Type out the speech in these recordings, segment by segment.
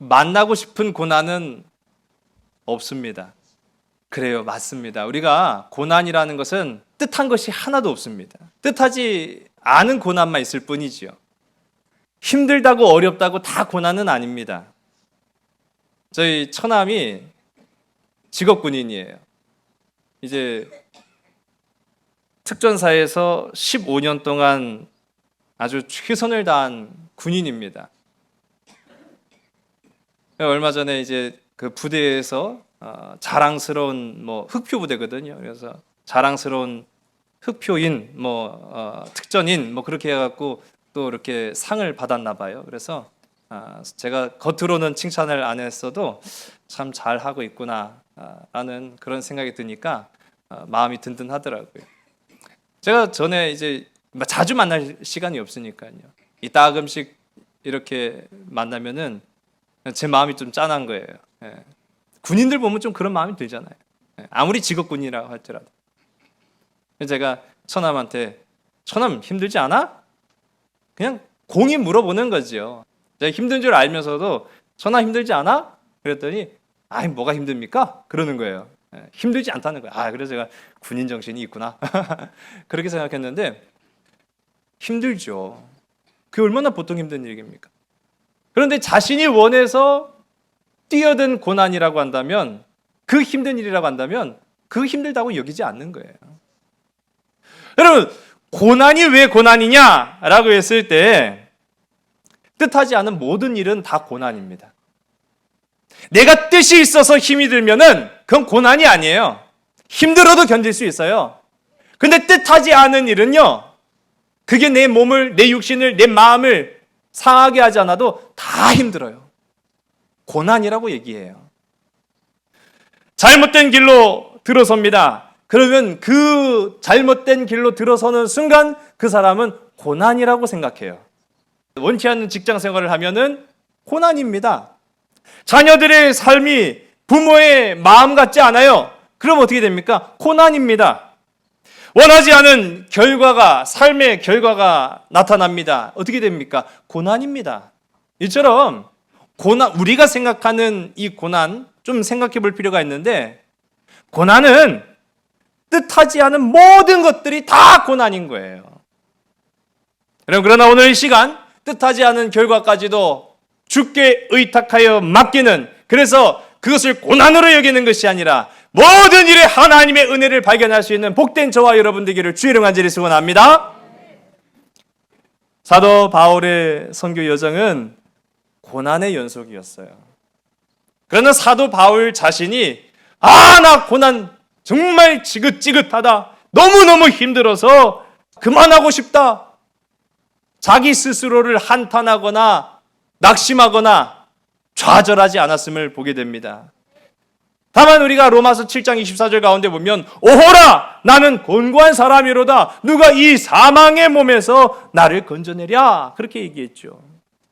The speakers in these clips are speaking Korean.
만나고 싶은 고난은 없습니다. 그래요, 맞습니다. 우리가 고난이라는 것은 뜻한 것이 하나도 없습니다. 뜻하지 않은 고난만 있을 뿐이지요. 힘들다고 어렵다고 다 고난은 아닙니다. 저희 처남이 직업군인이에요. 이제 특전사에서 15년 동안 아주 최선을 다한 군인입니다. 얼마 전에 이제 그 부대에서 자랑스러운 흑표 부대거든요. 그래서 자랑스러운 흑표인 특전인 그렇게 해갖고 또 이렇게 상을 받았나 봐요. 그래서 제가 겉으로는 칭찬을 안 했어도 참 잘하고 있구나 라는 그런 생각이 드니까 마음이 든든하더라고요. 제가 전에 이제 자주 만날 시간이 없으니까요. 이따금씩 이렇게 만나면은 제 마음이 좀 짠한 거예요. 군인들 보면 좀 그런 마음이 들잖아요. 아무리 직업군이라고 할지라도. 제가 처남한테 처남 힘들지 않아? 그냥 공이 물어보는 거죠. 제가 힘든 줄 알면서도 처남 힘들지 않아? 그랬더니 아이 뭐가 힘듭니까? 그러는 거예요. 힘들지 않다는 거예요. 그래서 제가 군인 정신이 있구나 그렇게 생각했는데 힘들죠. 그게 얼마나 보통 힘든 일입니까? 그런데 자신이 원해서 뛰어든 고난이라고 한다면 그 힘든 일이라고 한다면 그 힘들다고 여기지 않는 거예요. 여러분 고난이 왜 고난이냐라고 했을 때 뜻하지 않은 모든 일은 다 고난입니다. 내가 뜻이 있어서 힘이 들면은 그건 고난이 아니에요. 힘들어도 견딜 수 있어요. 근데 뜻하지 않은 일은요, 그게 내 몸을, 내 육신을, 내 마음을 상하게 하지 않아도 다 힘들어요. 고난이라고 얘기해요. 잘못된 길로 들어섭니다. 그러면 그 잘못된 길로 들어서는 순간 그 사람은 고난이라고 생각해요. 원치 않는 직장 생활을 하면은 고난입니다. 자녀들의 삶이 부모의 마음 같지 않아요. 그럼 어떻게 됩니까? 고난입니다. 원하지 않은 결과가, 삶의 결과가 나타납니다. 어떻게 됩니까? 고난입니다. 이처럼 우리가 생각하는 이 고난 좀 생각해 볼 필요가 있는데, 고난은 뜻하지 않은 모든 것들이 다 고난인 거예요. 그러나 오늘 이 시간 뜻하지 않은 결과까지도 주께 의탁하여 맡기는, 그래서 그것을 고난으로 여기는 것이 아니라 모든 일에 하나님의 은혜를 발견할 수 있는 복된 저와 여러분 되기를 주의 이름 간절히 소원합니다. 사도 바울의 선교 여정은 고난의 연속이었어요. 그러나 사도 바울 자신이 나 고난 정말 지긋지긋하다, 너무너무 힘들어서 그만하고 싶다, 자기 스스로를 한탄하거나 낙심하거나 좌절하지 않았음을 보게 됩니다. 다만 우리가 로마서 7장 24절 가운데 보면 오호라 나는 곤고한 사람이로다, 누가 이 사망의 몸에서 나를 건져내랴, 그렇게 얘기했죠.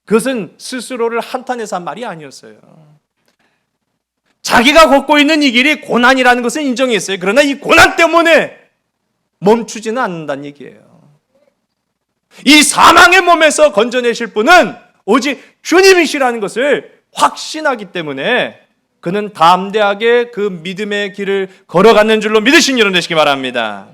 그것은 스스로를 한탄해서 한 말이 아니었어요. 자기가 걷고 있는 이 길이 고난이라는 것은 인정했어요. 그러나 이 고난 때문에 멈추지는 않는다는 얘기예요. 이 사망의 몸에서 건져내실 분은 오직 주님이시라는 것을 확신하기 때문에 그는 담대하게 그 믿음의 길을 걸어가는 줄로 믿으신 여러분 되시기 바랍니다.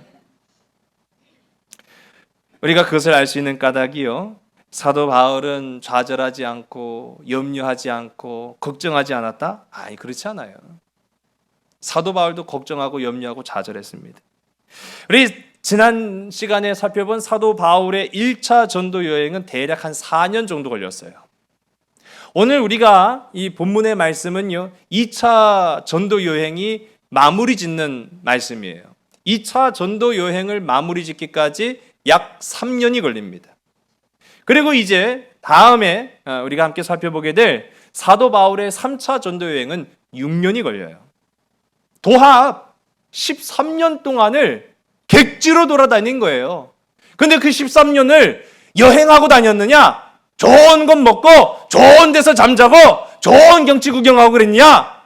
우리가 그것을 알 수 있는 까닭이요, 사도 바울은 좌절하지 않고 염려하지 않고 걱정하지 않았다? 그렇지 않아요. 사도 바울도 걱정하고 염려하고 좌절했습니다. 우리 지난 시간에 살펴본 사도 바울의 1차 전도 여행은 대략 한 4년 정도 걸렸어요. 오늘 우리가 이 본문의 말씀은요, 2차 전도 여행이 마무리 짓는 말씀이에요. 2차 전도 여행을 마무리 짓기까지 약 3년이 걸립니다. 그리고 이제 다음에 우리가 함께 살펴보게 될 사도 바울의 3차 전도 여행은 6년이 걸려요. 도합 13년 동안을 객지로 돌아다닌 거예요. 근데 그 13년을 여행하고 다녔느냐? 좋은 것 먹고 좋은 데서 잠자고 좋은 경치 구경하고 그랬냐?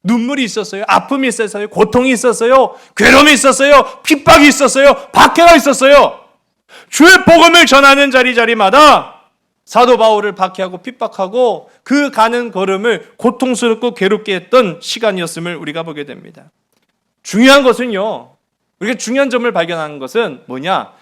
눈물이 있었어요. 아픔이 있었어요. 고통이 있었어요. 괴로움이 있었어요. 핍박이 있었어요. 박해가 있었어요. 주의 복음을 전하는 자리자리마다 사도 바울을 박해하고 핍박하고 그 가는 걸음을 고통스럽고 괴롭게 했던 시간이었음을 우리가 보게 됩니다. 중요한 것은요, 우리가 중요한 점을 발견하는 것은 뭐냐?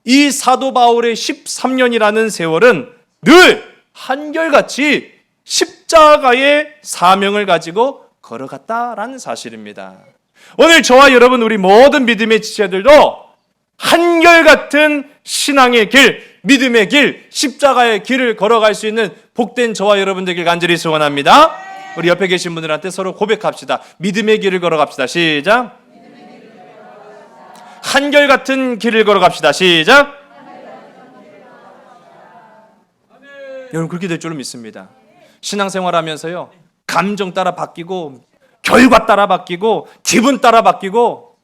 이 사도 바울의 13년이라는 세월은 늘 한결같이 십자가의 사명을 가지고 걸어갔다라는 사실입니다. 오늘 저와 여러분, 우리 모든 믿음의 지체들도 한결같은 신앙의 길, 믿음의 길, 십자가의 길을 걸어갈 수 있는 복된 저와 여러분들에게 간절히 소원합니다. 우리 옆에 계신 분들한테 서로 고백합시다. 믿음의 길을 걸어갑시다. 시작. 한결같은 길을 걸어갑시다. 시작. 여러분, 그렇게 될 줄로 믿습니다. 신앙생활하면서요, 감정 따라 바뀌고 결과 따라 바뀌고 기분 따라 바뀌고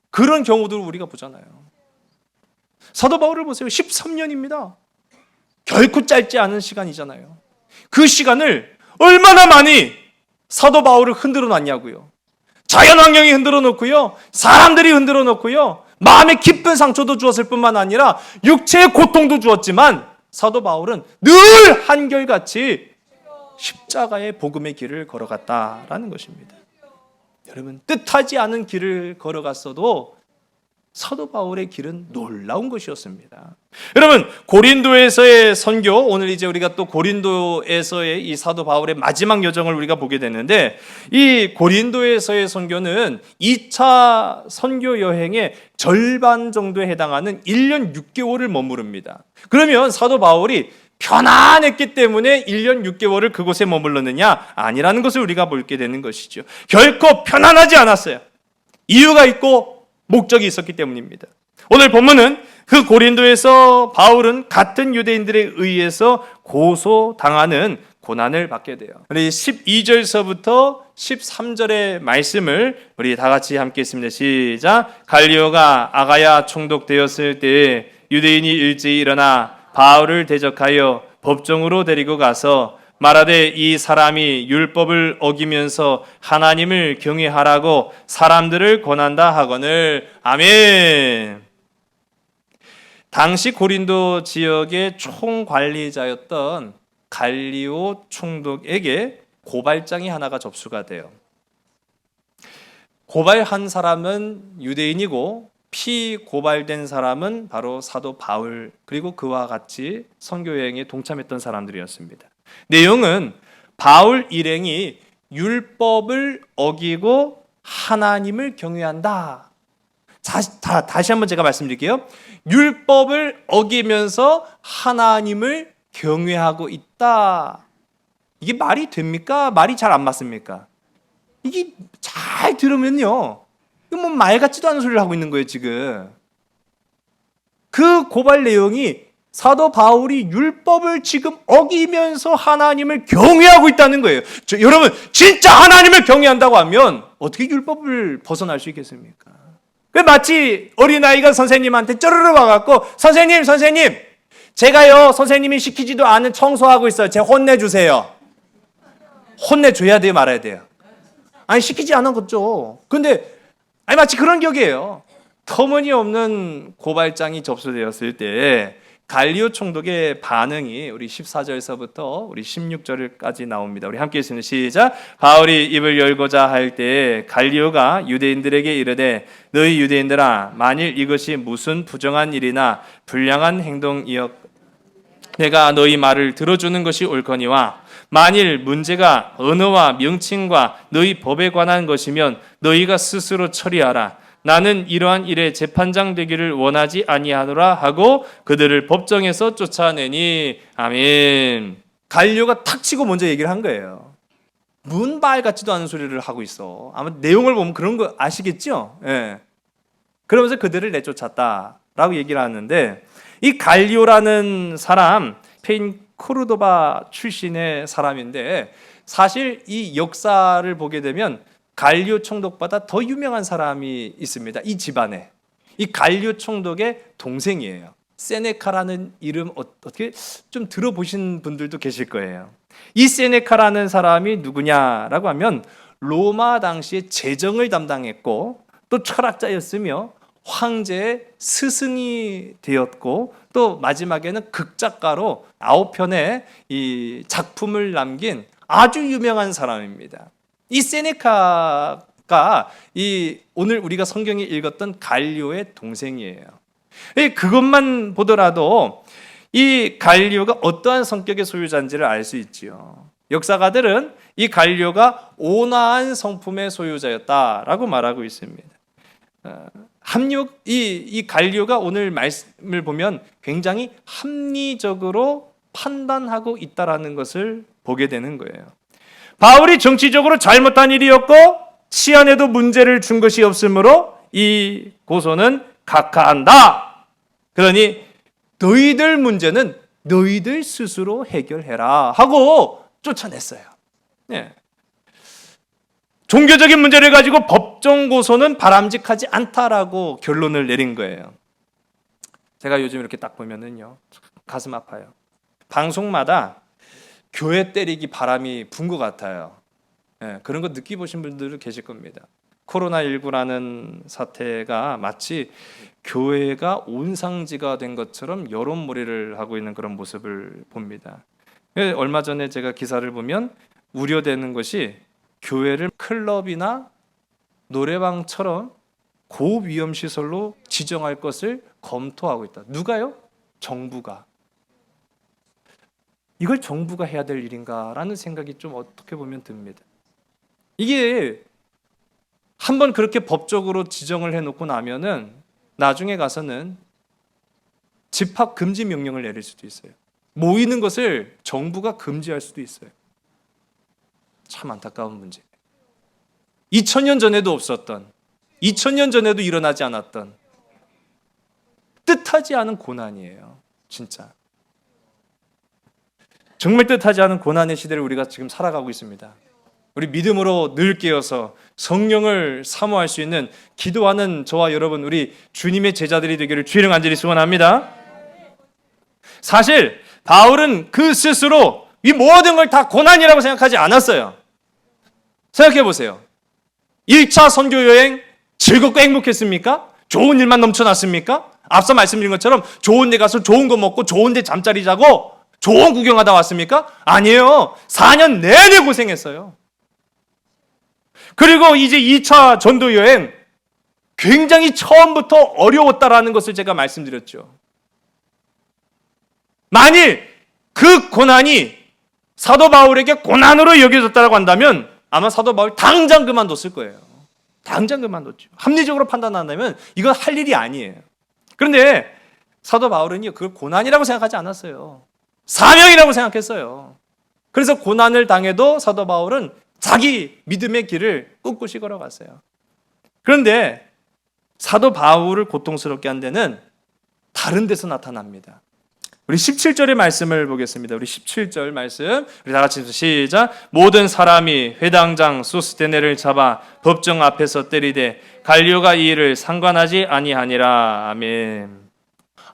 그런 경우도 우리가 보잖아요. 사도 바울을 보세요. 13년입니다. 결코 짧지 않은 시간이잖아요. 그 시간을 얼마나 많이 사도 바울을 흔들어 놨냐고요. 자연 환경이 흔들어 놓고요, 사람들이 흔들어 놓고요, 마음에 깊은 상처도 주었을 뿐만 아니라 육체의 고통도 주었지만 사도 바울은 늘 한결같이 십자가의 복음의 길을 걸어갔다라는 것입니다. 여러분, 뜻하지 않은 길을 걸어갔어도 사도 바울의 길은 놀라운 것이었습니다. 여러분, 고린도에서의 선교, 오늘 이제 우리가 또 고린도에서의 이 사도 바울의 마지막 여정을 우리가 보게 되는데, 이 고린도에서의 선교는 2차 선교 여행의 절반 정도에 해당하는 1년 6개월을 머무릅니다. 그러면 사도 바울이 편안했기 때문에 1년 6개월을 그곳에 머물렀느냐? 아니라는 것을 우리가 보게 되는 것이죠. 결코 편안하지 않았어요. 이유가 있고 목적이 있었기 때문입니다. 오늘 본문은 그 고린도에서 바울은 같은 유대인들에 의해서 고소당하는 고난을 받게 돼요. 우리 12절서부터 13절의 말씀을 우리 다 같이 함께 읽습니다. 시작. 갈리오가 아가야 총독되었을 때 유대인이 일제히 일어나 바울을 대적하여 법정으로 데리고 가서 말하되 이 사람이 율법을 어기면서 하나님을 경외하라고 사람들을 권한다 하거늘. 아멘. 당시 고린도 지역의 총관리자였던 갈리오 총독에게 고발장이 하나가 접수가 돼요. 고발한 사람은 유대인이고 피고발된 사람은 바로 사도 바울, 그리고 그와 같이 선교여행에 동참했던 사람들이었습니다. 내용은 바울 일행이 율법을 어기고 하나님을 경외한다. 다시 한번 제가 말씀드릴게요. 율법을 어기면서 하나님을 경외하고 있다. 이게 말이 됩니까? 말이 잘 안 맞습니까? 이게 잘 들으면요, 이거 뭐 말 같지도 않은 소리를 하고 있는 거예요, 지금. 그 고발 내용이 사도 바울이 율법을 지금 어기면서 하나님을 경외하고 있다는 거예요. 여러분, 진짜 하나님을 경외한다고 하면 어떻게 율법을 벗어날 수 있겠습니까? 마치 어린아이가 선생님한테 쩌르르 와갖고 선생님, 제가요, 선생님이 시키지도 않은 청소하고 있어요. 제가 혼내주세요. 혼내줘야 돼요, 말아야 돼요? 아니, 시키지 않은 거죠. 근데 마치 그런 격이에요. 터무니없는 고발장이 접수되었을 때 갈리오 총독의 반응이 우리 14절에서부터 우리 16절까지 나옵니다. 우리 함께 읽습니다. 시작. 바울이 입을 열고자 할 때 갈리오가 유대인들에게 이르되 너희 유대인들아, 만일 이것이 무슨 부정한 일이나 불량한 행동이었 내가 너희 말을 들어주는 것이 옳거니와 만일 문제가 언어와 명칭과 너희 법에 관한 것이면 너희가 스스로 처리하라. 나는 이러한 일에 재판장 되기를 원하지 아니하노라 하고 그들을 법정에서 쫓아내니. 아멘. 갈리오가 탁 치고 먼저 얘기를 한 거예요. 문발 같지도 않은 소리를 하고 있어. 아마 내용을 보면 그런 거 아시겠죠? 예. 그러면서 그들을 내쫓았다라고 얘기를 하는데, 이 갈리오라는 사람 스페인 코르도바 출신의 사람인데, 사실 이 역사를 보게 되면 갈리오 총독보다 더 유명한 사람이 있습니다. 이 집안에. 이 갈리오 총독의 동생이에요. 세네카라는 이름 어떻게 좀 들어보신 분들도 계실 거예요. 이 세네카라는 사람이 누구냐라고 하면 로마 당시에 재정을 담당했고 또 철학자였으며 황제의 스승이 되었고 또 마지막에는 극작가로 9편의 이 작품을 남긴 아주 유명한 사람입니다. 이 세네카가 이 오늘 우리가 성경에 읽었던 갈리오의 동생이에요. 그것만 보더라도 이 갈리오가 어떠한 성격의 소유자인지를 알 수 있지요. 역사가들은 이 갈리오가 온화한 성품의 소유자였다라고 말하고 있습니다. 이 갈리오가 오늘 말씀을 보면 굉장히 합리적으로 판단하고 있다라는 것을 보게 되는 거예요. 바울이 정치적으로 잘못한 일이었고 치안에도 문제를 준 것이 없으므로 이 고소는 각하한다. 그러니 너희들 문제는 너희들 스스로 해결해라 하고 쫓아냈어요. 네. 종교적인 문제를 가지고 법정 고소는 바람직하지 않다라고 결론을 내린 거예요. 제가 요즘 이렇게 딱 보면은요, 가슴 아파요. 방송마다 교회 때리기 바람이 분 것 같아요. 네, 그런 거 느끼보신 분들도 계실 겁니다. 코로나19라는 사태가 마치 교회가 온상지가 된 것처럼 여론몰이를 하고 있는 그런 모습을 봅니다. 얼마 전에 제가 기사를 보면 우려되는 것이 교회를 클럽이나 노래방처럼 고위험 시설로 지정할 것을 검토하고 있다. 누가요? 정부가. 이걸 정부가 해야 될 일인가라는 생각이 좀 어떻게 보면 듭니다. 이게 한번 그렇게 법적으로 지정을 해놓고 나면은 나중에 가서는 집합 금지 명령을 내릴 수도 있어요. 모이는 것을 정부가 금지할 수도 있어요. 참 안타까운 문제. 2000년 전에도 없었던, 2000년 전에도 일어나지 않았던 뜻하지 않은 고난이에요. 진짜. 정말 뜻하지 않은 고난의 시대를 우리가 지금 살아가고 있습니다. 우리 믿음으로 늘 깨어서 성령을 사모할 수 있는 기도하는 저와 여러분, 우리 주님의 제자들이 되기를 주의를 간절히 소원합니다. 사실 바울은 그 스스로 이 모든 걸 다 고난이라고 생각하지 않았어요. 생각해 보세요. 1차 선교 여행 즐겁고 행복했습니까? 좋은 일만 넘쳐났습니까? 앞서 말씀드린 것처럼 좋은 데 가서 좋은 거 먹고 좋은 데 잠자리 자고 좋은 구경하다 왔습니까? 아니에요. 4년 내내 고생했어요. 그리고 이제 2차 전도 여행 굉장히 처음부터 어려웠다라는 것을 제가 말씀드렸죠. 만일 그 고난이 사도 바울에게 고난으로 여겨졌다고 한다면 아마 사도 바울 당장 그만뒀을 거예요. 당장 그만뒀죠. 합리적으로 판단한다면 이건 할 일이 아니에요. 그런데 사도 바울은요, 그걸 고난이라고 생각하지 않았어요. 사명이라고 생각했어요. 그래서 고난을 당해도 사도 바울은 자기 믿음의 길을 꿋꿋이 걸어갔어요. 그런데 사도 바울을 고통스럽게 한 데는 다른 데서 나타납니다. 우리 17절의 말씀을 보겠습니다. 우리 17절 말씀 우리 다 같이 시작. 모든 사람이 회당장 소스테네를 잡아 법정 앞에서 때리되 갈리오가 이 일을 상관하지 아니하니라. 아멘.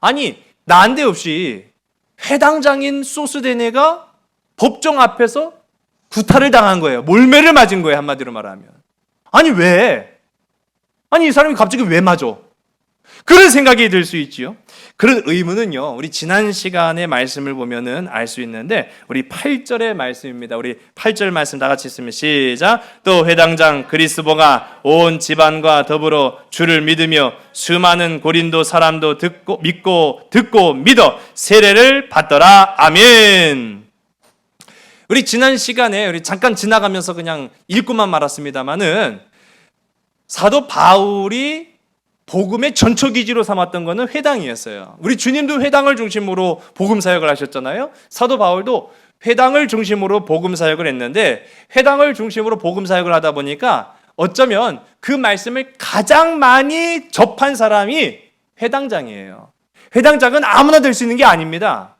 아니 난데없이 회당장인 소스테네가 법정 앞에서 구타를 당한 거예요. 몰매를 맞은 거예요. 한마디로 말하면. 아니 왜? 아니 이 사람이 갑자기 왜 맞아? 그런 생각이 들 수 있지요. 그런 의문은요, 우리 지난 시간의 말씀을 보면은 알 수 있는데, 우리 8절의 말씀입니다. 우리 8절 말씀 다 같이 있으면 시작. 또 회당장 그리스보가 온 집안과 더불어 주를 믿으며 수많은 고린도 사람도 듣고 믿어 세례를 받더라. 아멘. 우리 지난 시간에 우리 잠깐 지나가면서 그냥 읽고만 말았습니다만은 사도 바울이 복음의 전초기지로 삼았던 것은 회당이었어요. 우리 주님도 회당을 중심으로 복음 사역을 하셨잖아요. 사도 바울도 회당을 중심으로 복음 사역을 했는데 회당을 중심으로 복음 사역을 하다 보니까 어쩌면 그 말씀을 가장 많이 접한 사람이 회당장이에요. 회당장은 아무나 될 수 있는 게 아닙니다.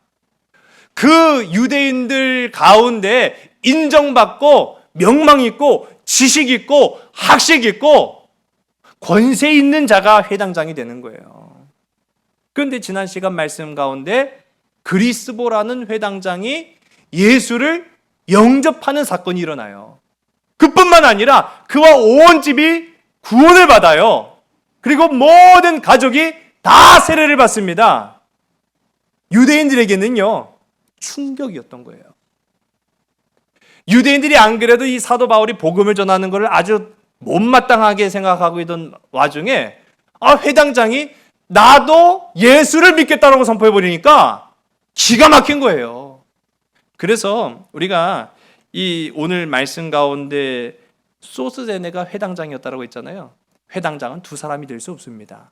그 유대인들 가운데 인정받고 명망 있고 지식 있고 학식 있고 권세 있는 자가 회당장이 되는 거예요. 그런데 지난 시간 말씀 가운데 그리스보라는 회당장이 예수를 영접하는 사건이 일어나요. 그뿐만 아니라 그와 온 집이 구원을 받아요. 그리고 모든 가족이 다 세례를 받습니다. 유대인들에게는요, 충격이었던 거예요. 유대인들이 안 그래도 이 사도 바울이 복음을 전하는 것을 아주 못마땅하게 생각하고 있던 와중에 회당장이 나도 예수를 믿겠다라고 선포해 버리니까 기가 막힌 거예요. 그래서 우리가 이 오늘 말씀 가운데 소스데네가 회당장이었다라고 했잖아요. 회당장은 두 사람이 될 수 없습니다.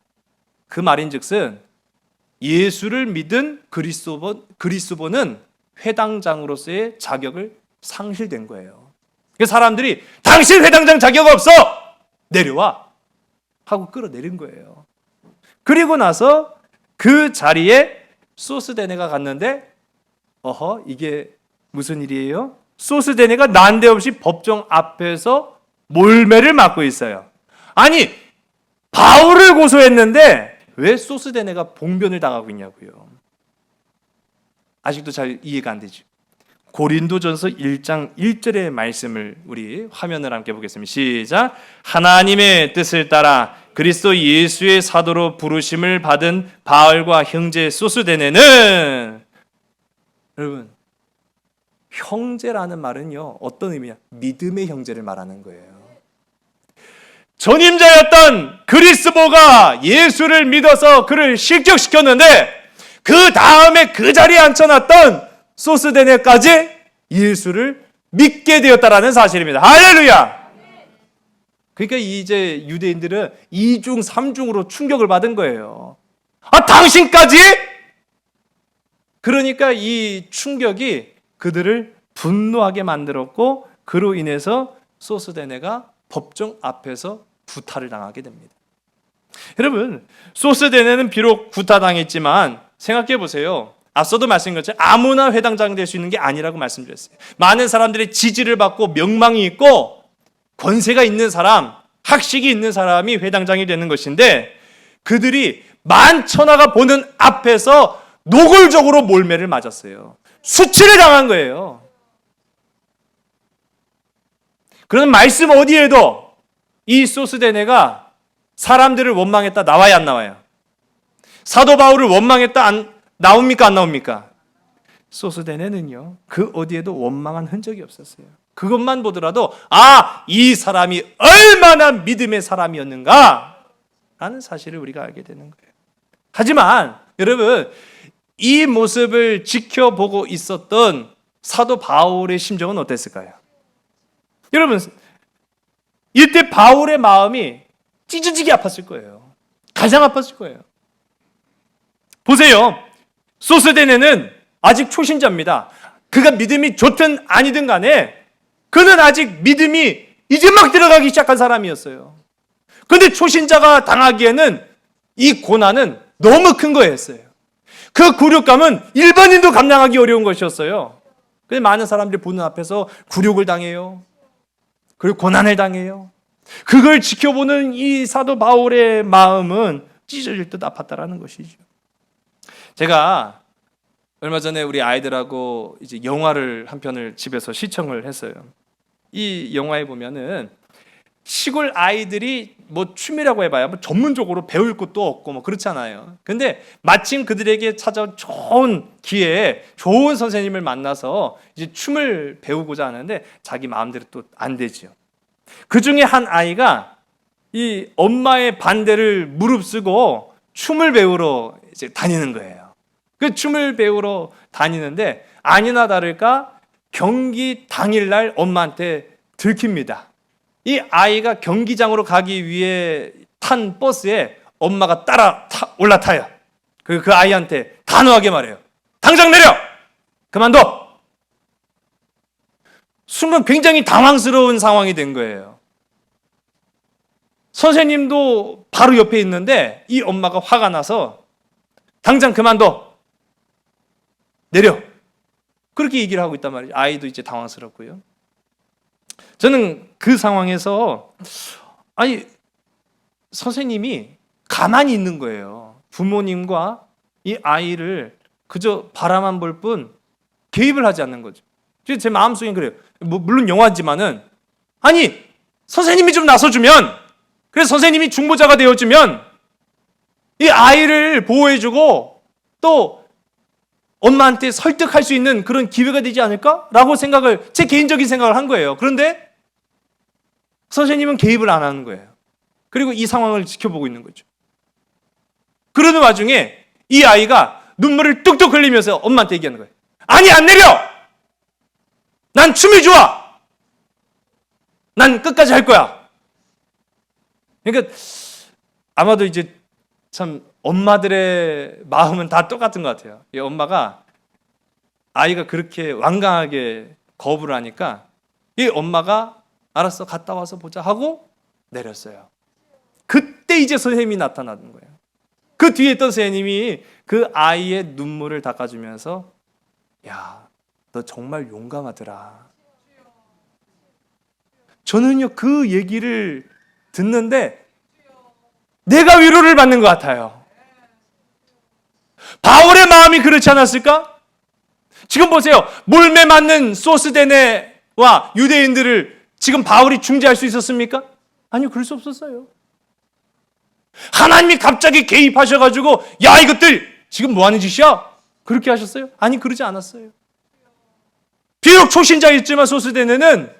그 말인즉슨 예수를 믿은 그리스도는 회당장으로서의 자격을 상실된 거예요. 그 사람들이 당신 회당장 자격 없어! 내려와! 하고 끌어내린 거예요. 그리고 나서 그 자리에 소스데네가 갔는데 이게 무슨 일이에요? 소스데네가 난데없이 법정 앞에서 몰매를 맞고 있어요. 아니, 바울을 고소했는데 왜 소스데네가 봉변을 당하고 있냐고요. 아직도 잘 이해가 안 되죠. 고린도전서 1장 1절의 말씀을 우리 화면을 함께 보겠습니다. 시작. 하나님의 뜻을 따라 그리스도 예수의 사도로 부르심을 받은 바울과 형제 소스데네는, 여러분, 형제라는 말은요, 어떤 의미냐? 믿음의 형제를 말하는 거예요. 전임자였던 그리스도가 예수를 믿어서 그를 실격시켰는데 그 다음에 그 자리에 앉혀놨던 소스데네까지 예수를 믿게 되었다라는 사실입니다. 할렐루야! 그러니까 이제 유대인들은 2중, 3중으로 충격을 받은 거예요. 당신까지? 그러니까 이 충격이 그들을 분노하게 만들었고 그로 인해서 소스데네가 법정 앞에서 구타를 당하게 됩니다. 여러분, 소스데네는 비록 구타당했지만 생각해 보세요. 앞서도 말씀드렸죠. 아무나 회당장 될 수 있는 게 아니라고 말씀드렸어요. 많은 사람들의 지지를 받고 명망이 있고 권세가 있는 사람, 학식이 있는 사람이 회당장이 되는 것인데 그들이 만천하가 보는 앞에서 노골적으로 몰매를 맞았어요. 수치를 당한 거예요. 그런 말씀 어디에도 이 소스데네가 사람들을 원망했다 나와야 안 나와요? 사도 바울을 원망했다 나옵니까 안 나옵니까? 소스데네는요, 그 어디에도 원망한 흔적이 없었어요. 그것만 보더라도 이 사람이 얼마나 믿음의 사람이었는가 라는 사실을 우리가 알게 되는 거예요. 하지만 여러분, 이 모습을 지켜보고 있었던 사도 바울의 심정은 어땠을까요? 여러분, 이때 바울의 마음이 찢어지게 아팠을 거예요. 가장 아팠을 거예요. 보세요. 소스데네는 아직 초신자입니다. 그가 믿음이 좋든 아니든 간에 그는 아직 믿음이 이제 막 들어가기 시작한 사람이었어요. 그런데 초신자가 당하기에는 이 고난은 너무 큰 거였어요. 그 굴욕감은 일반인도 감당하기 어려운 것이었어요. 그래서 많은 사람들이 보는 앞에서 굴욕을 당해요. 그리고 고난을 당해요. 그걸 지켜보는 이 사도 바울의 마음은 찢어질 듯 아팠다라는 것이죠. 제가 얼마 전에 우리 아이들하고 이제 영화를 한 편을 집에서 시청을 했어요. 이 영화에 보면은 시골 아이들이 뭐 춤이라고 해봐야 뭐 전문적으로 배울 것도 없고 뭐 그렇잖아요. 근데 마침 그들에게 찾아온 좋은 기회에 좋은 선생님을 만나서 이제 춤을 배우고자 하는데 자기 마음대로 또 안 되지요. 그 중에 한 아이가 이 엄마의 반대를 무릅쓰고 춤을 배우러 이제 다니는 거예요. 그 춤을 배우러 다니는데 아니나 다를까 경기 당일날 엄마한테 들킵니다. 이 아이가 경기장으로 가기 위해 탄 버스에 엄마가 올라타요. 그 아이한테 단호하게 말해요. 당장 내려! 그만둬! 순간 굉장히 당황스러운 상황이 된 거예요. 선생님도 바로 옆에 있는데 이 엄마가 화가 나서 당장 그만둬! 내려! 그렇게 얘기를 하고 있단 말이죠. 아이도 이제 당황스럽고요. 저는 그 상황에서 선생님이 가만히 있는 거예요. 부모님과 이 아이를 그저 바라만 볼 뿐 개입을 하지 않는 거죠. 제 마음속엔 그래요. 물론 영화지만은 선생님이 좀 나서주면, 그래서 선생님이 중보자가 되어주면 이 아이를 보호해주고 또 엄마한테 설득할 수 있는 그런 기회가 되지 않을까라고 생각을, 제 개인적인 생각을 한 거예요. 그런데 선생님은 개입을 안 하는 거예요. 그리고 이 상황을 지켜보고 있는 거죠. 그러는 와중에 이 아이가 눈물을 뚝뚝 흘리면서 엄마한테 얘기하는 거예요. 아니, 안 내려! 난 춤이 좋아! 난 끝까지 할 거야! 그러니까 아마도 이제 참 엄마들의 마음은 다 똑같은 것 같아요. 이 엄마가, 아이가 그렇게 완강하게 거부를 하니까 이 엄마가 알았어, 갔다 와서 보자 하고 내렸어요. 그때 이제 선생님이 나타나는 거예요. 그 뒤에 있던 선생님이 그 아이의 눈물을 닦아주면서, 야, 너 정말 용감하더라. 저는요, 그 얘기를 듣는데 내가 위로를 받는 것 같아요. 바울의 마음이 그렇지 않았을까? 지금 보세요. 몰매 맞는 소스데네와 유대인들을 지금 바울이 중재할 수 있었습니까? 아니요, 그럴 수 없었어요. 하나님이 갑자기 개입하셔가지고, 야, 이것들 지금 뭐 하는 짓이야? 그렇게 하셨어요? 아니, 그러지 않았어요. 비록 초신자였지만 소스데네는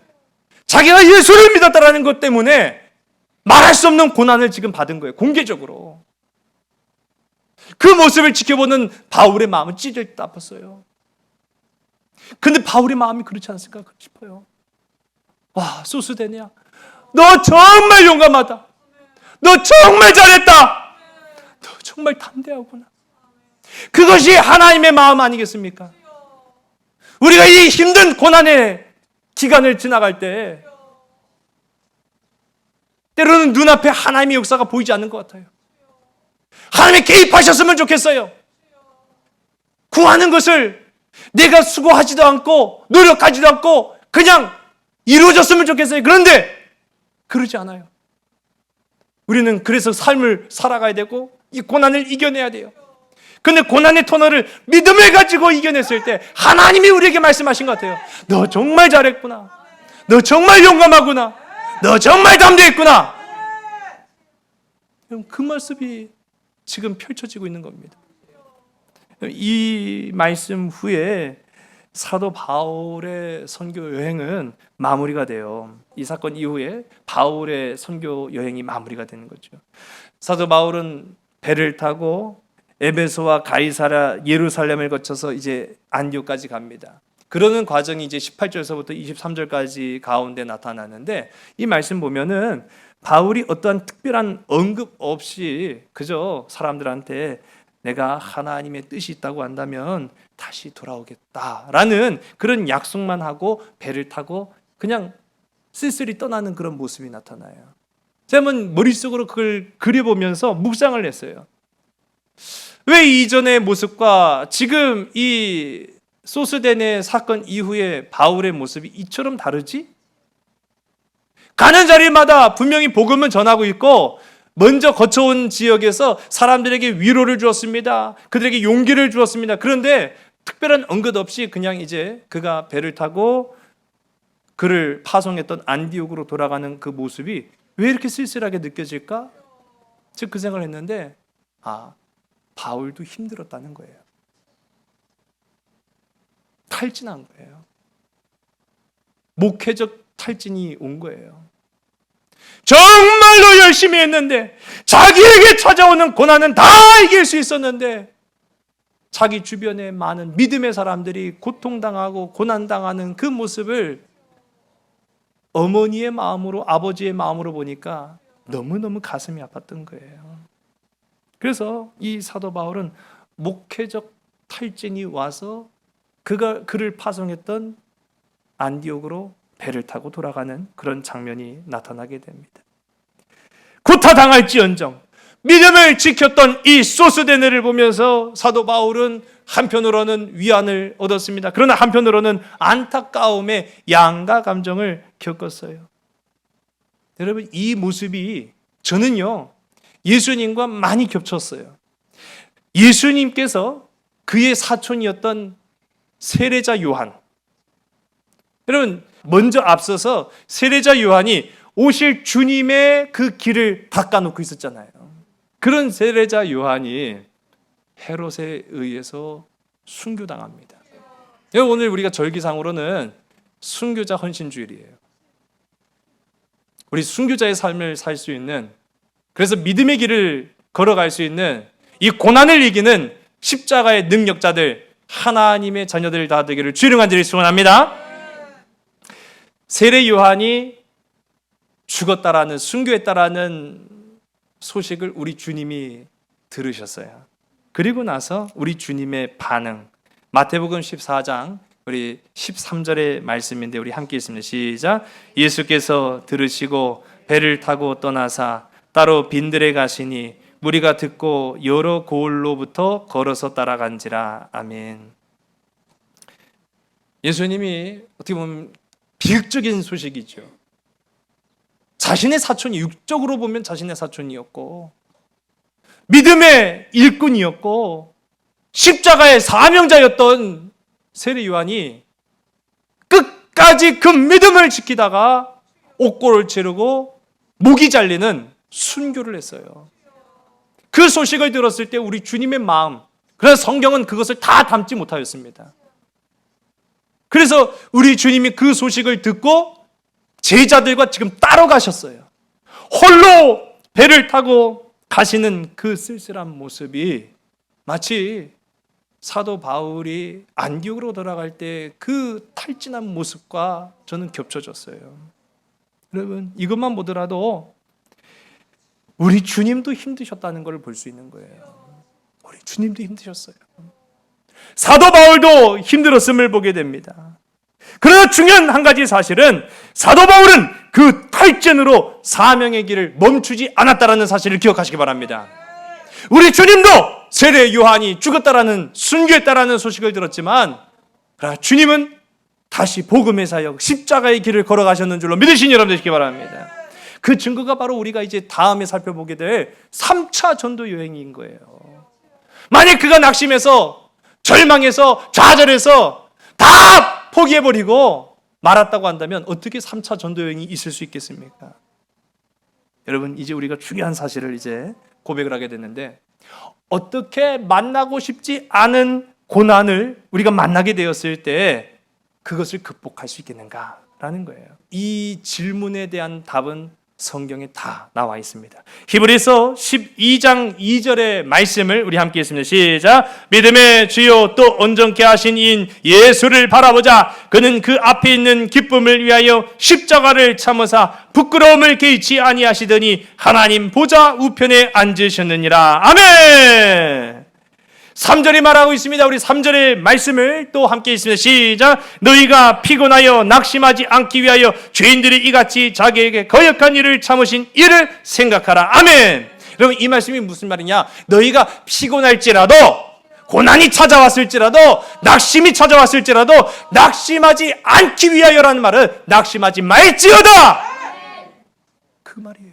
자기가 예수를 믿었다라는 것 때문에 말할 수 없는 고난을 지금 받은 거예요. 공개적으로. 그 모습을 지켜보는 바울의 마음은 찢을 듯 아팠어요. 근데 바울의 마음이 그렇지 않았을까 싶어요. 와, 소스데네야, 너 정말 용감하다. 너 정말 잘했다. 너 정말 담대하구나. 그것이 하나님의 마음 아니겠습니까? 우리가 이 힘든 고난의 기간을 지나갈 때 때로는 눈앞에 하나님의 역사가 보이지 않는 것 같아요. 하나님이 개입하셨으면 좋겠어요. 구하는 것을 내가 수고하지도 않고 노력하지도 않고 그냥 이루어졌으면 좋겠어요. 그런데 그러지 않아요. 우리는 그래서 삶을 살아가야 되고 이 고난을 이겨내야 돼요. 근데 고난의 터널을 믿음을 가지고 이겨냈을 때 하나님이 우리에게 말씀하신 것 같아요. 너 정말 잘했구나. 너 정말 용감하구나. 너 정말 담대했구나. 그 모습이 지금 펼쳐지고 있는 겁니다. 이 말씀 후에 사도 바울의 선교 여행은 마무리가 돼요. 이 사건 이후에 바울의 선교 여행이 마무리가 되는 거죠. 사도 바울은 배를 타고 에베소와 가이사랴, 예루살렘을 거쳐서 이제 안디옥까지 갑니다. 그러는 과정이 이제 18절에서부터 23절까지 가운데 나타나는데, 이 말씀 보면은 바울이 어떠한 특별한 언급 없이 그저 사람들한테 내가 하나님의 뜻이 있다고 한다면 다시 돌아오겠다라는 그런 약속만 하고 배를 타고 그냥 쓸쓸히 떠나는 그런 모습이 나타나요. 제가 한번 머릿속으로 그걸 그려보면서 묵상을 했어요. 왜 이전의 모습과 지금 이 소스데네 사건 이후에 바울의 모습이 이처럼 다르지? 가는 자리마다 분명히 복음을 전하고 있고 먼저 거쳐온 지역에서 사람들에게 위로를 주었습니다. 그들에게 용기를 주었습니다. 그런데 특별한 언급 없이 그냥 이제 그가 배를 타고 그를 파송했던 안디옥으로 돌아가는 그 모습이 왜 이렇게 쓸쓸하게 느껴질까? 즉 그 생각을 했는데, 바울도 힘들었다는 거예요. 탈진한 거예요. 목회적 탈진이 온 거예요. 정말로 열심히 했는데 자기에게 찾아오는 고난은 다 이길 수 있었는데 자기 주변에 많은 믿음의 사람들이 고통당하고 고난당하는 그 모습을 어머니의 마음으로, 아버지의 마음으로 보니까 너무너무 가슴이 아팠던 거예요. 그래서 이 사도 바울은 목회적 탈진이 와서 그를 파송했던 안디옥으로 배를 타고 돌아가는 그런 장면이 나타나게 됩니다. 구타당할지언정 믿음을 지켰던 이 소스데네를 보면서 사도 바울은 한편으로는 위안을 얻었습니다. 그러나 한편으로는 안타까움의 양가 감정을 겪었어요. 여러분, 이 모습이 저는요 예수님과 많이 겹쳤어요. 예수님께서 그의 사촌이었던 세례자 요한, 여러분 먼저 앞서서 세례자 요한이 오실 주님의 그 길을 닦아놓고 있었잖아요. 그런 세례자 요한이 헤롯에 의해서 순교당합니다. 오늘 우리가 절기상으로는 순교자 헌신주일이에요. 우리 순교자의 삶을 살 수 있는, 그래서 믿음의 길을 걸어갈 수 있는 이 고난을 이기는 십자가의 능력자들, 하나님의 자녀들 다 되기를 주의 이름으로 간절히 소원합니다. 세례 요한이 죽었다라는, 순교했다라는 소식을 우리 주님이 들으셨어요. 그리고 나서 우리 주님의 반응, 마태복음 14장 우리 13절의 말씀인데 우리 함께 읽습니다. 시작. 예수께서 들으시고 배를 타고 떠나사 따로 빈들에 가시니 무리가 듣고 여러 고을로부터 걸어서 따라간지라. 아멘. 예수님이 어떻게 보면 비극적인 소식이죠. 자신의 사촌이, 육적으로 보면 자신의 사촌이었고 믿음의 일꾼이었고 십자가의 사명자였던 세례 요한이 끝까지 그 믿음을 지키다가 옥고를 치르고 목이 잘리는 순교를 했어요. 그 소식을 들었을 때 우리 주님의 마음, 그래서 성경은 그것을 다 담지 못하였습니다. 그래서 우리 주님이 그 소식을 듣고 제자들과 지금 따로 가셨어요. 홀로 배를 타고 가시는 그 쓸쓸한 모습이 마치 사도 바울이 안디옥으로 돌아갈 때 그 탈진한 모습과 저는 겹쳐졌어요. 여러분, 이것만 보더라도 우리 주님도 힘드셨다는 걸 볼 수 있는 거예요. 우리 주님도 힘드셨어요. 사도 바울도 힘들었음을 보게 됩니다. 그러나 중요한 한 가지 사실은 사도 바울은 그 탈진으로 사명의 길을 멈추지 않았다는 사실을 기억하시기 바랍니다. 우리 주님도 세례 요한이 죽었다라는, 순교했다라는 소식을 들었지만 그러나 주님은 다시 복음의 사역, 십자가의 길을 걸어가셨는 줄로 믿으신 여러분 되시기 바랍니다. 그 증거가 바로 우리가 이제 다음에 살펴보게 될 3차 전도 여행인 거예요. 만약 그가 낙심해서, 절망해서, 좌절해서 다 포기해버리고 말았다고 한다면 어떻게 3차 전도 여행이 있을 수 있겠습니까? 여러분, 이제 우리가 중요한 사실을 이제 고백을 하게 됐는데, 어떻게 만나고 싶지 않은 고난을 우리가 만나게 되었을 때 그것을 극복할 수 있겠는가라는 거예요. 이 질문에 대한 답은 성경에 다 나와 있습니다. 히브리서 12장 2절의 말씀을 우리 함께 읽습니다. 시작. 믿음의 주요 또 온전케 하신 이인 예수를 바라보자. 그는 그 앞에 있는 기쁨을 위하여 십자가를 참으사 부끄러움을 개의치 아니하시더니 하나님 보좌 우편에 앉으셨느니라. 아멘. 3절이 말하고 있습니다. 우리 3절의 말씀을 또 함께 읽습니다. 시작. 너희가 피곤하여 낙심하지 않기 위하여 죄인들이 이같이 자기에게 거역한 일을 참으신 이를 생각하라. 아멘. 여러분, 이 말씀이 무슨 말이냐? 너희가 피곤할지라도, 고난이 찾아왔을지라도, 낙심이 찾아왔을지라도 낙심하지 않기 위하여라는 말은 낙심하지 말지어다, 그 말이에요.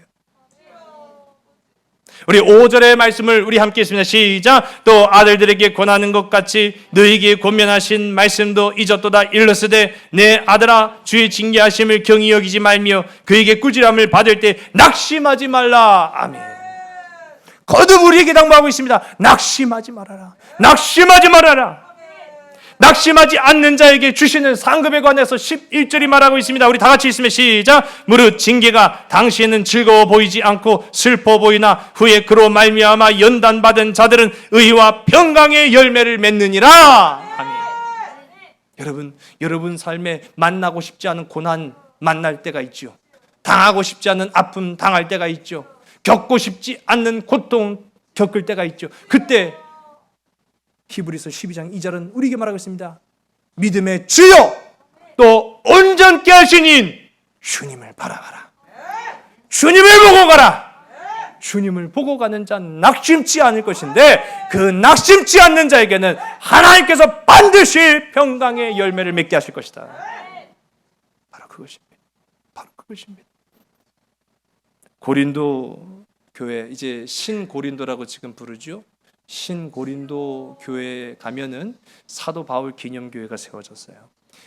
우리 5절의 말씀을 우리 함께 읽습니다. 시작. 또 아들들에게 권하는 것 같이 너희에게 권면하신 말씀도 잊었도다. 일러스되 내 아들아 주의 징계하심을 경히 여기지 말며 그에게 꾸지람을 받을 때 낙심하지 말라. 아멘. 거듭 우리에게 당부하고 있습니다. 낙심하지 말아라. 낙심하지 말아라. 낙심하지 않는 자에게 주시는 상급에 관해서 11절이 말하고 있습니다. 우리 다 같이 있으면 시작. 무릇 징계가 당시에는 즐거워 보이지 않고 슬퍼 보이나 후에 그로 말미암아 연단받은 자들은 의와 평강의 열매를 맺느니라. 아멘. 여러분 삶에 만나고 싶지 않은 고난 만날 때가 있죠. 당하고 싶지 않은 아픔 당할 때가 있죠. 겪고 싶지 않는 고통 겪을 때가 있죠. 그때 히브리서 12장 2절은 우리에게 말하고 있습니다. 믿음의 주요 또 온전케 하신 이인 주님을 바라봐라. 주님을 보고 가라. 주님을 보고 가는 자는 낙심치 않을 것인데 그 낙심치 않는 자에게는 하나님께서 반드시 평강의 열매를 맺게 하실 것이다. 바로 그것입니다. 바로 그것입니다. 고린도 교회, 이제 신고린도라고 지금 부르죠. 신고린도 교회에 가면은 사도 바울 기념교회가 세워졌어요.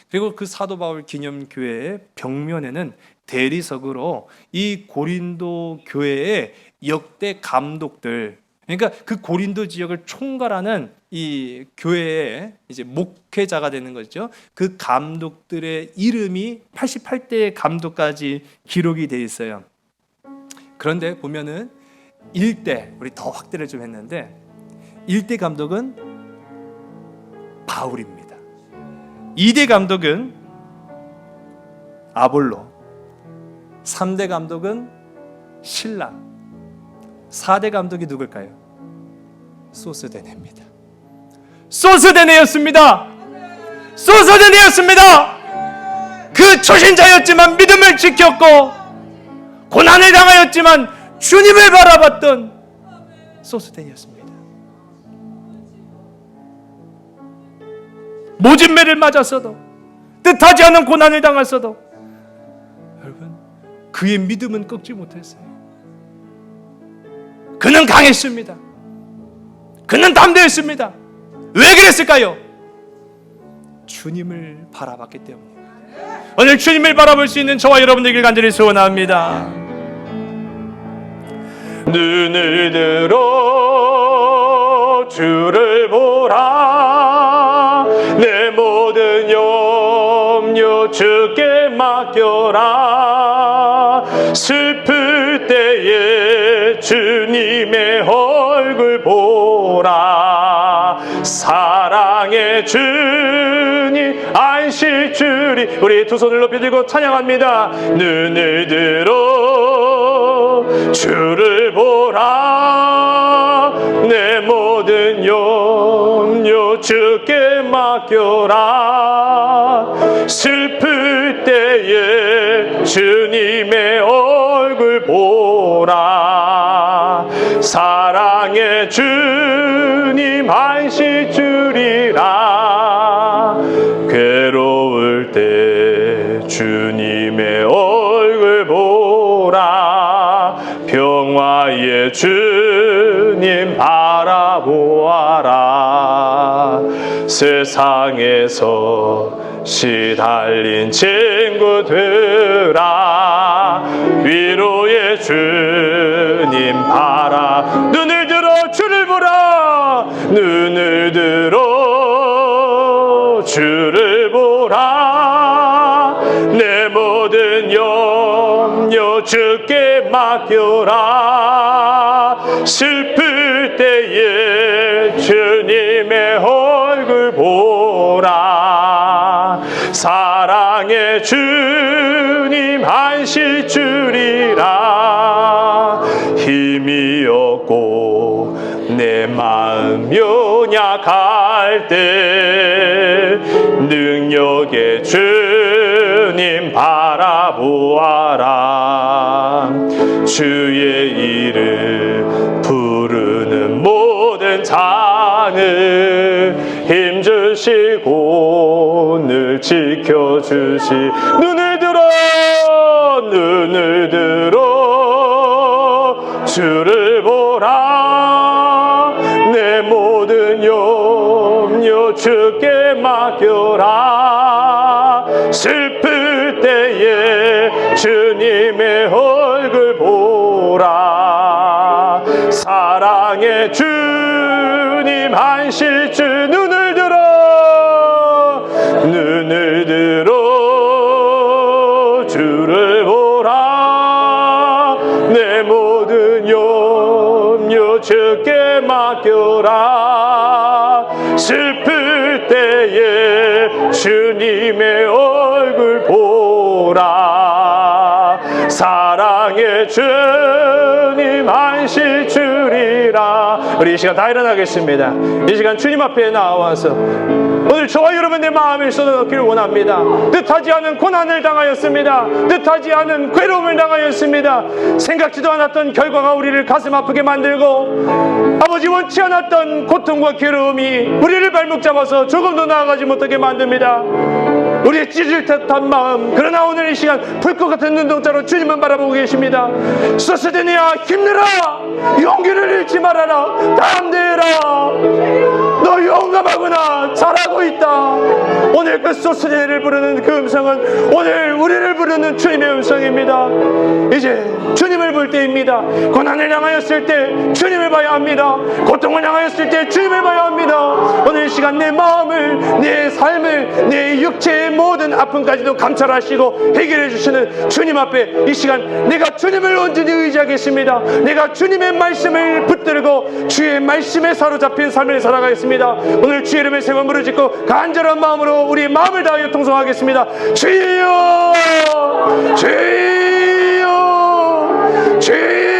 그리고 그 사도 바울 기념교회의 벽면에는 대리석으로 이 고린도 교회의 역대 감독들, 그러니까 그 고린도 지역을 총괄하는 이 교회의 이제 목회자가 되는 거죠. 그 감독들의 이름이 88대의 감독까지 기록이 돼 있어요. 그런데 보면은 1대, 우리 더 확대를 좀 했는데 1대 감독은 바울입니다. 2대 감독은 아볼로, 3대 감독은 신라, 4대 감독이 누굴까요? 소스데네입니다. 소스데네였습니다. 소스데네였습니다. 그 초신자였지만 믿음을 지켰고 고난을 당하였지만 주님을 바라봤던 소스데네였습니다. 모진매를 맞았어도, 뜻하지 않은 고난을 당했어도 여러분, 그의 믿음은 꺾지 못했어요. 그는 강했습니다. 그는 담대했습니다. 왜 그랬을까요? 주님을 바라봤기 때문입니다. 오늘 주님을 바라볼 수 있는 저와 여러분들에게 간절히 소원합니다. 눈을 들어 주를 보라. 내 모든 염려 주께 맡겨라. 슬플 때에 주님의 얼굴 보라. 사랑의 주님 안실 주리. 우리 두 손을 높이 들고 찬양합니다. 눈을 들어 주를 보라. 내 모든 염려 주께 맡겨라. 슬플 때에 주님의 얼굴 보라. 사랑의 주님 안실 주리라. 괴로울 때 주님의 얼굴 보라. 평화의 주님 바라보아라. 세상에서 시달린 친구들아, 위로의 주님 바라. 눈을 들어 주를 보라. 눈을 들어 주를 보라. 내 모든 염려 주께 맡겨라. 슬플 때에 주님의 얼굴 보라. 사랑의 주님 안실 주리라. 힘이 없고 내 마음 연약할 때 능력의 주님 바라보아라. 주의 이름 부르는 모든 자는 힘주시고 늘 지켜주시. 눈을 들어 주를 보라. 내 모든 염려 주께 맡겨라. 슬플 때에 주님의 얼굴 보라. 사랑의 주님 안실 주. 눈을 들어 주를 보라. 내 모든 염려 주께 맡겨라. 슬플 때에 주님의 얼굴 보라. 사랑의 주님 안실 주리라. 우리 이 시간 다 일어나겠습니다. 이 시간 주님 앞에 나와서 오늘 저와 여러분의 마음을 쏟아놓기를 원합니다. 뜻하지 않은 고난을 당하였습니다. 뜻하지 않은 괴로움을 당하였습니다. 생각지도 않았던 결과가 우리를 가슴 아프게 만들고 아버지 원치 않았던 고통과 괴로움이 우리를 발목 잡아서 조금도 나아가지 못하게 만듭니다. 우리의 찢을 듯한 마음, 그러나 오늘 이 시간 불꽃 같은 눈동자로 주님만 바라보고 계십니다. 소스데네야, 힘내라. 용기를 잃지 말아라. 담대해라. 너 용감하구나, 잘하고 있다. 오늘 그 소스제를 부르는 그 음성은 오늘 우리를 부르는 주님의 음성입니다. 이제 주님을 볼 때입니다. 고난을 향하였을 때 주님을 봐야 합니다. 고통을 향하였을 때 주님을 봐야 합니다. 오늘 이 시간 내 마음을, 내 삶을, 내 육체의 모든 아픔까지도 감찰하시고 해결해 주시는 주님 앞에 이 시간 내가 주님을 온전히 의지하겠습니다. 내가 주님의 말씀을 붙들고 주의 말씀에 사로잡힌 삶을 살아가겠습니다. 오늘 주의 이름에 세 번 부르짖고 간절한 마음으로 우리의 마음을 다하여 통성하겠습니다. 주여, 주여, 주여.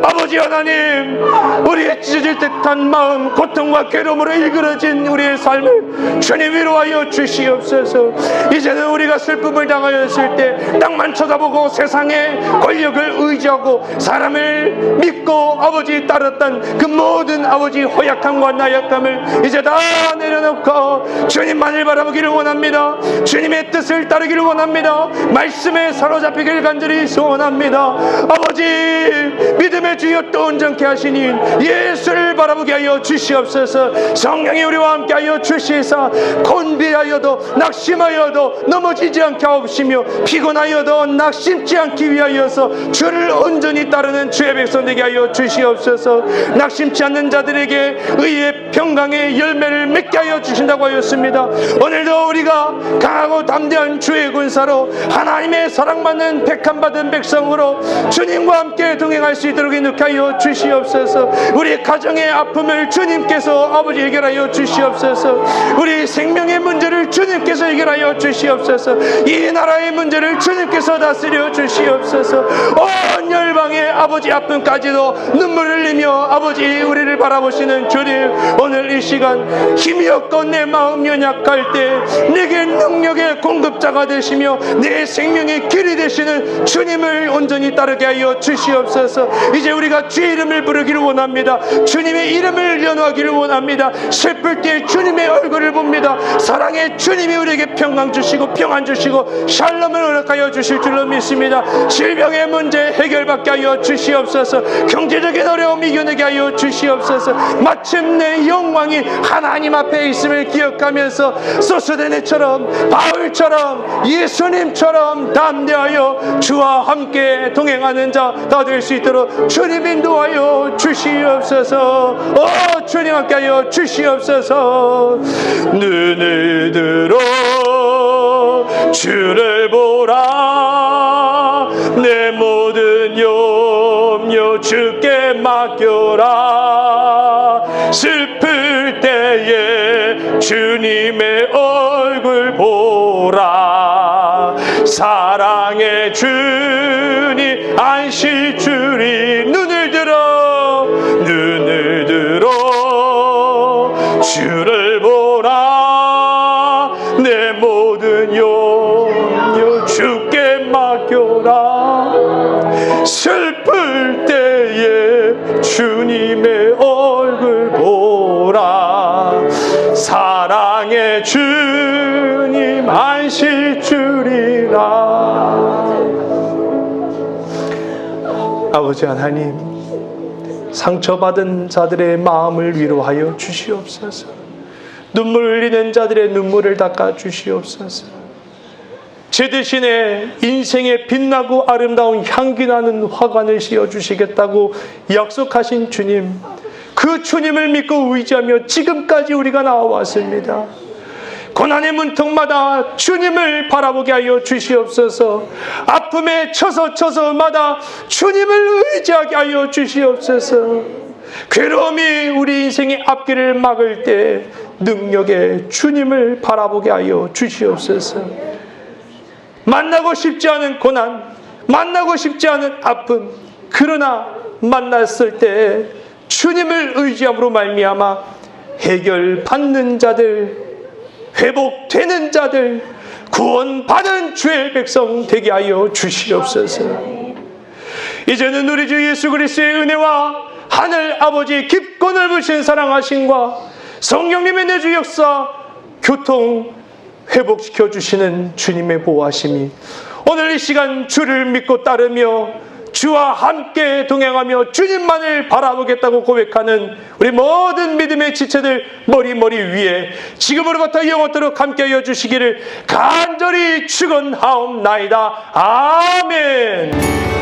아버지 하나님, 우리의 찢어질 듯한 마음, 고통과 괴로움으로 일그러진 우리의 삶을 주님 위로하여 주시옵소서. 이제는 우리가 슬픔을 당하였을 때 땅만 쳐다보고 세상의 권력을 의지하고 사람을 믿고 아버지 따랐던 그 모든 아버지 허약함과 나약함을 이제 다 내려놓고 주님만을 바라보기를 원합니다. 주님의 뜻을 따르기를 원합니다. 말씀에 사로잡히기를 간절히 소원합니다. 아버지, 믿음의 주여 또 온전케 하시니 예수를 바라보게 하여 주시옵소서. 성령이 우리와 함께 하여 주시사 곤비하여도 낙심하여도 넘어지지 않게 하옵시며 피곤하여도 낙심치 않기 위하여서 주를 온전히 따르는 주의 백성 되게 하여 주시옵소서. 낙심치 않는 자들에게 의의 평강의 열매를 맺게 하여 주신다고 하였습니다. 오늘도 우리가 강하고 담대한 주의 군사로 하나님의 사랑받는 택함받은 백성으로 주님과 함께 동행할 수 있도록 인도케 하여 주시옵소서. 우리 가정의 아픔을 주님께서 아버지 해결하여 주시옵소서. 우리 생명의 문제를 주님께서 해결하여 주시옵소서. 이 나라의 문제를 주님께서 다스려 주시옵소서. 온 열방의 아버지 아픔까지도 눈물을 흘리며 아버지 우리를 바라보시는 주님, 오늘 이 시간 힘이 없고 내 마음 연약할 때 내게 능력의 공급자가 되시며 내 생명의 길이 되시는 주님을 온전히 따르게 하여 주시옵소서. 이제 우리가 주의 이름을 부르기를 원합니다. 주님의 이름을 연호하기를 원합니다. 슬플 때 주님의 얼굴을 봅니다. 사랑의 주님이 우리에게 평강 주시고 평안 주시고 샬롬을 허락하여 주실 줄로 믿습니다. 질병의 문제 해결받게 하여 주시옵소서. 경제적인 어려움 이겨내게 하여 주시옵소서. 마침내 영광이 하나님 앞에 있음을 기억하면서 소스데네처럼 바울처럼 예수님처럼 담대하여 주와 함께 동행하는 자 다 될 수 있도록 주님 인도하여 주시옵소서. 주님 함께 하여 주시옵소서. 눈을 들어 주를 보라. 내 모든 염려 주께 맡겨라. 슬플 때에 주님의 얼굴 보라. 사랑의 주님 안실 주리. 눈을 들어 주를 보라. 내 모든 염려 주께 맡겨라. 슬플 때에 주님의 얼굴 보라. 사랑의 주님 안실 주리라. 아버지 하나님, 상처받은 자들의 마음을 위로하여 주시옵소서. 눈물 흘리는 자들의 눈물을 닦아 주시옵소서. 제 대신에 인생에 빛나고 아름다운 향기 나는 화관을 씌워주시겠다고 약속하신 주님, 그 주님을 믿고 의지하며 지금까지 우리가 나와왔습니다. 고난의 문턱마다 주님을 바라보게 하여 주시옵소서. 아픔에 처서마다 주님을 의지하게 하여 주시옵소서. 괴로움이 우리 인생의 앞길을 막을 때 능력의 주님을 바라보게 하여 주시옵소서. 만나고 싶지 않은 고난, 만나고 싶지 않은 아픔, 그러나 만났을 때 주님을 의지함으로 말미암아 해결받는 자들, 회복되는 자들, 구원받은 주의 백성 되게 하여 주시옵소서. 이제는 우리 주 예수 그리스도의 은혜와 하늘 아버지의 깊고 넓으신 사랑하심과 성령님의 내주 역사, 교통 회복시켜 주시는 주님의 보호하심이 오늘 이 시간 주를 믿고 따르며 주와 함께 동행하며 주님만을 바라보겠다고 고백하는 우리 모든 믿음의 지체들 머리 위에 지금으로부터 영원토록 함께하여 주시기를 간절히 축원하옵나이다. 아멘.